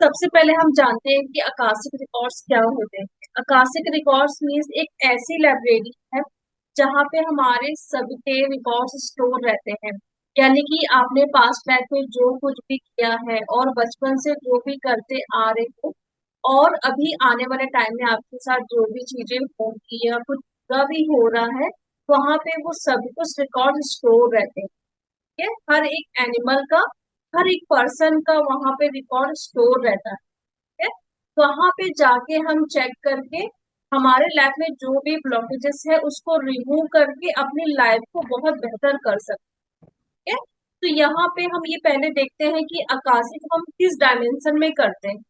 सबसे पहले हम जानते हैं कि आकाशिक रिकॉर्ड्स क्या होते हैं। आकाशिक रिकॉर्ड्स मीन्स एक ऐसी लाइब्रेरी है जहाँ पे हमारे सबके रिकॉर्ड्स स्टोर रहते हैं। यानी कि आपने पास्ट लाइफ में जो कुछ भी किया है और बचपन से जो भी करते आ रहे हो और अभी आने वाले टाइम में आपके साथ जो भी चीजें होंगी या कुछ बुरा भी हो रहा है, वहां पे वो सभी कुछ रिकॉर्ड स्टोर रहते हैं। ठीक है, हर एक एनिमल का, हर एक पर्सन का वहां पे रिकॉर्ड स्टोर रहता है। वहां पे जाके हम चेक करके हमारे लाइफ में जो भी ब्लॉकेजेस है उसको रिमूव करके अपनी लाइफ को बहुत बेहतर कर सकते हैं। तो यहाँ पे हम ये पहले देखते हैं कि आकाशिक हम किस डायमेंशन में करते हैं,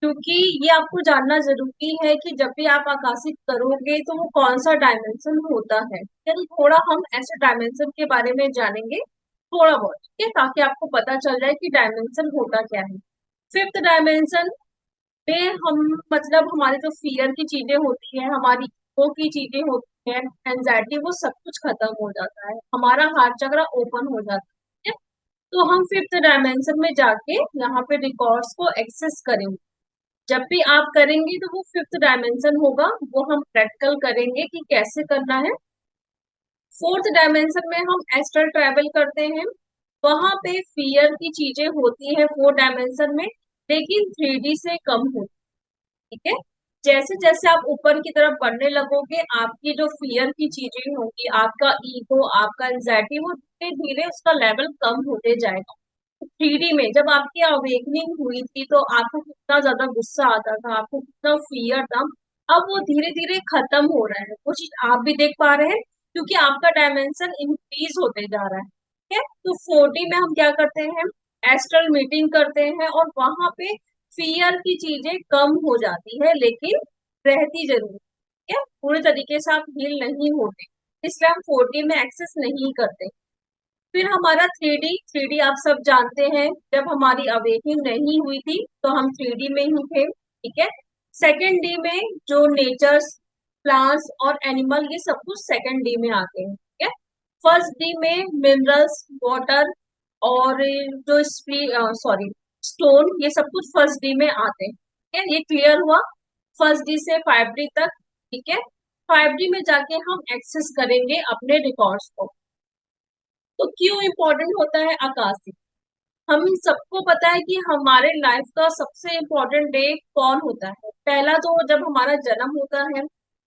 क्योंकि ये आपको जानना जरूरी है कि जब भी आप आकाशिक करोगे तो वो कौन सा डायमेंशन होता है। चलिए थोड़ा हम ऐसे डायमेंशन के बारे में जानेंगे, थोड़ा बहुत, ठीक है, ताकि आपको पता चल जाए कि डायमेंशन होता क्या है। फिफ्थ डायमेंशन पे हम, मतलब हमारी जो फियर की चीजें होती है, हमारी ईगो की चीजें होती है, एंजाइटी, वो सब कुछ खत्म हो जाता है, हमारा हार्ट चक्र ओपन हो जाता है। ठीक है? तो हम फिफ्थ डायमेंशन में जाके यहाँ पे रिकॉर्ड्स को एक्सेस करेंगे। जब भी आप करेंगे तो वो फिफ्थ डायमेंशन होगा, वो हम प्रैक्टिकल करेंगे कि कैसे करना है। फोर्थ डायमेंशन में हम एस्ट्रल ट्रैवल करते हैं। वहां पे फियर की चीजें होती है फोर्थ डायमेंशन में, लेकिन 3D से कम होती है। ठीक है, जैसे जैसे आप ऊपर की तरफ बढ़ने लगोगे आपकी जो फियर की चीजें होंगी, आपका ईगो, आपका एंजाइटी, वो धीरे धीरे उसका लेवल कम होते जाएगा। 3D में जब आपकी अवेकनिंग हुई थी तो आपको कितना ज्यादा गुस्सा आता था, आपको कितना फियर था, अब वो धीरे धीरे खत्म हो रहा है। वो चीज आप भी देख पा रहे हैं क्योंकि आपका डायमेंशन इंक्रीज होते जा रहा है। ठीक है, तो 4D में हम क्या करते हैं, एस्ट्रल मीटिंग करते हैं और वहां पे फियर की चीजें कम हो जाती है, लेकिन रहती जरूर। ठीक है, पूरे तरीके से आप हील नहीं होते, इसलिए हम 4D में एक्सेस नहीं करते। फिर हमारा 3D आप सब जानते हैं, जब हमारी अवेकनिंग नहीं हुई थी तो हम 3D में ही थे। ठीक है, सेकेंड डी में जो नेचर्स, प्लांट्स और एनिमल, ये सब कुछ सेकेंड डी में आते हैं। ठीक है, फर्स्ट डी में मिनरल्स, वाटर और जो सॉरी स्टोन, ये सब कुछ फर्स्ट डी में आते हैं। ठीक है, ये क्लियर हुआ फर्स्ट डी से 5D तक। ठीक है, 5D में जाके हम एक्सेस करेंगे अपने रिकॉर्ड्स को। तो क्यों इम्पोर्टेंट होता है आकाशिक? हम सबको पता है कि हमारे लाइफ का सबसे इम्पोर्टेंट डे कौन होता है। पहला तो जब हमारा जन्म होता है,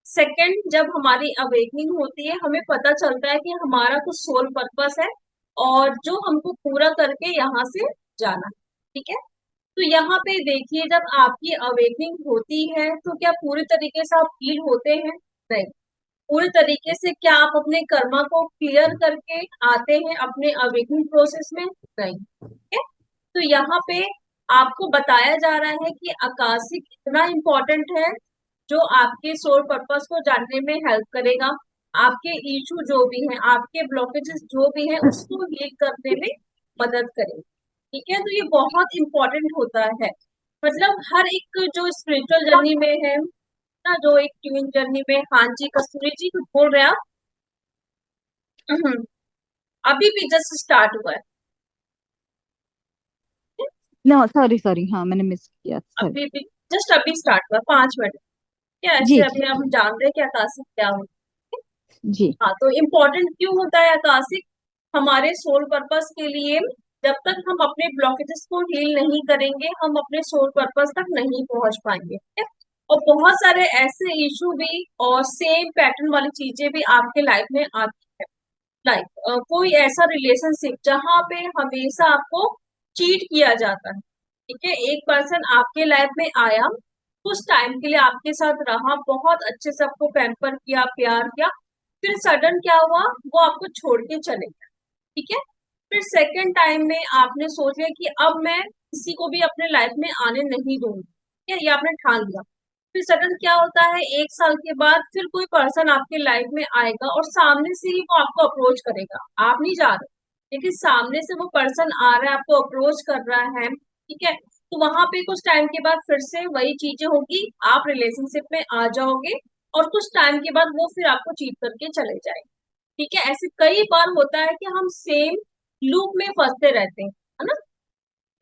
सेकंड जब हमारी अवेकनिंग होती है, हमें पता चलता है कि हमारा कुछ सोल पर्पस है और जो हमको पूरा करके यहाँ से जाना है। ठीक है, तो यहाँ पे देखिए, जब आपकी अवेकनिंग होती है तो क्या पूरी तरीके से आप हील होते हैं? नहीं। पूरे तरीके से क्या आप अपने कर्मा को क्लियर करके आते हैं अपने अवेकनिंग प्रोसेस में? नहीं। ठीक है, तो यहाँ पे आपको बताया जा रहा है कि आकाशिक इतना इम्पोर्टेंट है, जो आपके सोल पर्पस को जानने में हेल्प करेगा, आपके इशू जो भी हैं, आपके ब्लॉकेजेस जो भी हैं, उसको हील करने में मदद करेगा। ठीक है, तो ये बहुत इम्पोर्टेंट होता है। मतलब हर एक जो स्पिरिचुअल जर्नी में है ना, जो एक ट्यून जर्नी में, हाँ जी कस्तूरी जी कुछ बोल रहे हैं आप? हम्म, अभी भी जस्ट स्टार्ट हुआ है। नो, सॉरी सॉरी, हाँ मैंने मिस किया, सॉरी। अभी भी जस्ट अभी स्टार्ट हुआ, 5 मिनट। क्या जी ऐसे जी अभी हम जी जान रहे हैं कि आकाशिक क्या होता है। जी। हाँ, तो इम्पोर्टेंट क्यों होता है आकाशिक हमारे सोल पर्पस के लिए? जब तक हम अपने ब्लॉकेजेस को हील नहीं करेंगे, हम अपने सोल पर्पस तक नहीं पहुंच पाएंगे। ठीक है? और बहुत सारे ऐसे इशू भी और सेम पैटर्न वाली चीजें भी आपके लाइफ में आती है। लाइक कोई ऐसा रिलेशनशिप जहां पे हमेशा आपको चीट किया जाता है। ठीक है, एक पर्सन आपके लाइफ में आया, कुछ टाइम के लिए आपके साथ रहा, बहुत अच्छे से आपको पैम्पर किया, प्यार किया, फिर सडन क्या हुआ, वो आपको छोड़ के चले गए। ठीक है, फिर सेकेंड टाइम में आपने सोच लिया कि अब मैं किसी को भी अपने लाइफ में आने नहीं दूंगी। ठीक है, ये आपने ठान लिया। फिर सडन क्या होता है, 1 साल के बाद फिर कोई पर्सन आपके लाइफ में आएगा और सामने से ही वो आपको अप्रोच करेगा, आप नहीं जा रहे, लेकिन सामने से वो पर्सन आ रहा है, आपको अप्रोच कर रहा है। ठीक है, तो वहां पे कुछ टाइम के बाद फिर से वही चीजें होगी, आप रिलेशनशिप में आ जाओगे और कुछ टाइम के बाद वो फिर आपको चीट करके चले जाएंगे। ठीक है, ऐसे कई बार होता है कि हम सेम लूप में फंसते रहते हैं, है ना।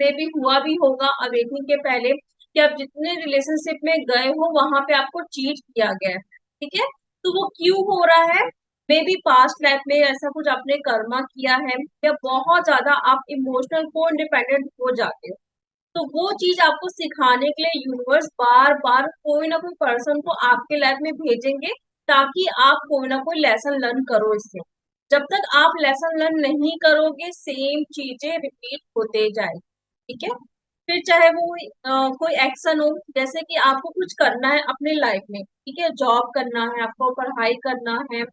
मे भी हुआ भी होगा अवेकनिंग के पहले कि आप जितने रिलेशनशिप में गए हो वहां पे आपको चीट किया गया है, ठीक है। तो वो क्यों हो रहा है? मे बी पास्ट लाइफ में ऐसा कुछ आपने कर्मा किया है, या बहुत ज्यादा आप इमोशनल को इंडिपेंडेंट हो जाते हो। तो वो चीज आपको सिखाने के लिए यूनिवर्स बार बार कोई ना कोई पर्सन को आपके लाइफ में भेजेंगे, ताकि आप कोई ना कोई लेसन लर्न करो इससे। जब तक आप लेसन लर्न नहीं करोगे सेम चीजें रिपीट होते जाए, ठीक है। फिर चाहे वो कोई एक्शन हो, जैसे कि आपको कुछ करना है अपने लाइफ में, ठीक है, जॉब करना है, आपको पढ़ाई करना है,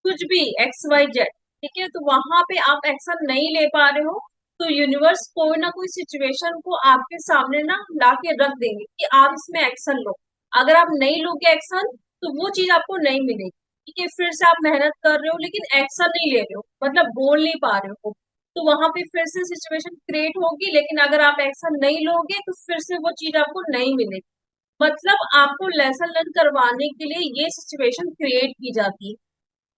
कुछ भी XYZ, ठीक है, तो वहां पे आप एक्शन नहीं ले पा रहे हो, तो यूनिवर्स कोई ना कोई सिचुएशन को आपके सामने ना ला के रख देंगे कि आप इसमें एक्शन लो। अगर आप नहीं लोगे एक्शन, तो वो चीज आपको नहीं मिलेगी, ठीक है। फिर से आप मेहनत कर रहे हो लेकिन एक्शन नहीं ले रहे हो, मतलब बोल नहीं पा रहे हो, तो वहां पे फिर से सिचुएशन क्रिएट होगी, लेकिन अगर आप एक्शन नहीं लोगे तो फिर से वो चीज आपको नहीं मिलेगी। मतलब आपको लेसन लर्न करवाने के लिए ये सिचुएशन क्रिएट की जाती है।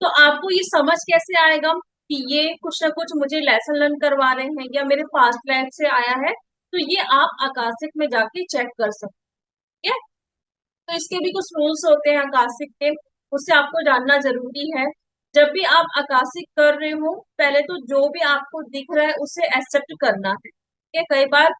तो आपको ये समझ कैसे आएगा कि ये कुछ ना कुछ मुझे लेसन लर्न करवा रहे हैं या मेरे पास्ट लाइफ से आया है? तो ये आप आकाशिक में जाके चेक कर सकते हैं। तो इसके भी कुछ रूल्स होते हैं आकाशिक के, उससे आपको जानना जरूरी है। जब भी आप आकाशिक कर रहे हो, पहले तो जो भी आपको दिख रहा है उसे एक्सेप्ट करना है, ठीक है। कई बार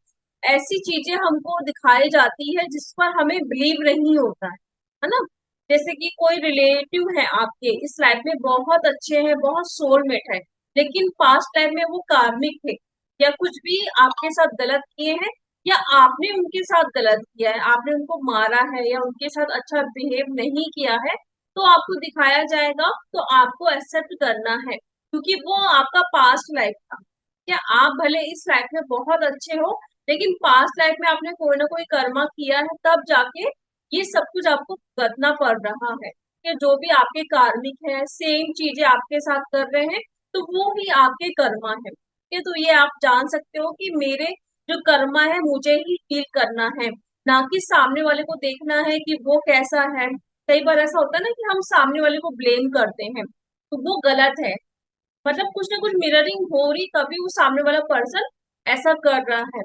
ऐसी चीजें हमको दिखाई जाती है जिस पर हमें बिलीव नहीं होता है ना। जैसे कि कोई रिलेटिव है आपके इस लाइफ में बहुत अच्छे हैं, बहुत सोलमेट है, लेकिन पास्ट लाइफ में वो कार्मिक थे, या कुछ भी आपके साथ गलत किए हैं, या आपने उनके साथ गलत किया है, आपने उनको मारा है या उनके साथ अच्छा बिहेव नहीं किया है, तो आपको दिखाया जाएगा, तो आपको एक्सेप्ट करना है, क्योंकि वो आपका पास्ट लाइफ था। क्या आप भले इस लाइफ में बहुत अच्छे हो, लेकिन पास्ट लाइफ में आपने कोई ना कोई कर्मा किया है, तब जाके ये सब कुछ आपको भुगतना पड़ रहा है, कि जो भी आपके कार्मिक है सेम चीजें आपके साथ कर रहे हैं, तो वो ही आपके कर्मा है, ठीक है। तो ये आप जान सकते हो कि मेरे जो कर्मा है मुझे ही फील करना है, ना कि सामने वाले को देखना है कि वो कैसा है। कई बार ऐसा होता है ना कि हम सामने वाले को ब्लेम करते हैं, तो वो गलत है। मतलब कुछ ना कुछ मिररिंग हो रही, तभी वो सामने वाला पर्सन ऐसा कर रहा है।